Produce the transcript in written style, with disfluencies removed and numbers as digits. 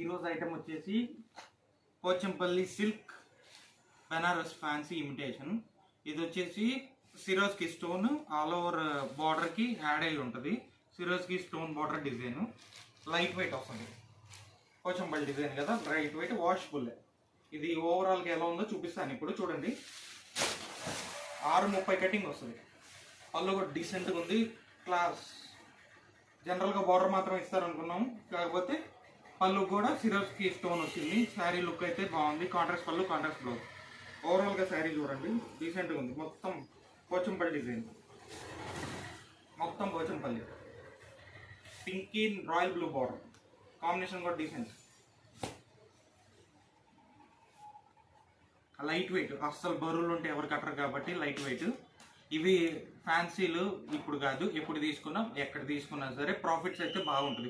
ఈరోజు ఐటమ్ వచ్చేసి Pochampally silk Banaras fancy imitation. ఇది వచ్చేసి సిరోస్కి స్టోన్ ఆల్ ఓవర్ బార్డర్కి యాడ్ అయి ఉంటుంది. Swarovski stone border design light weight వస్తుంది. పోచంపల్లి డిజైన్ కదా, లైట్ వెయిట్ వాషబుల్. ఇది ఓవరాల్గా ఎలా ఉందో చూపిస్తాను ఇప్పుడు. చూడండి, 6:30 కటింగ్ వస్తుంది. పళ్ళు కూడా డీసెంట్గా ఉంది, క్లాస్. జనరల్గా బార్డర్ మాత్రం ఇస్తారనుకున్నాము, కాకపోతే పళ్ళు కూడా సిరోస్కి స్టోన్ వచ్చింది. శారీ లుక్ అయితే బాగుంది. కాంట్రాస్ట్ పళ్ళు, కాంట్రాస్ట్ బ్లౌజ్. ఓవరాల్గా శారీ చూడండి, డీసెంట్గా ఉంది. మొత్తం పోచంపల్లి డిజైన్, మొత్తం Pochampally. Pink in royal blue border combination కూడా డీసెంట్. లైట్ వెయిట్, అస్సలు బరువులు ఉంటే ఎవరు కట్టరు కాబట్టి లైట్ వెయిట్. ఇవి ఫ్యాన్సీలు ఇప్పుడు కాదు, ఎప్పుడు తీసుకున్నా ఎక్కడ తీసుకున్నా సరే ప్రాఫిట్స్ అయితే బాగుంటుంది.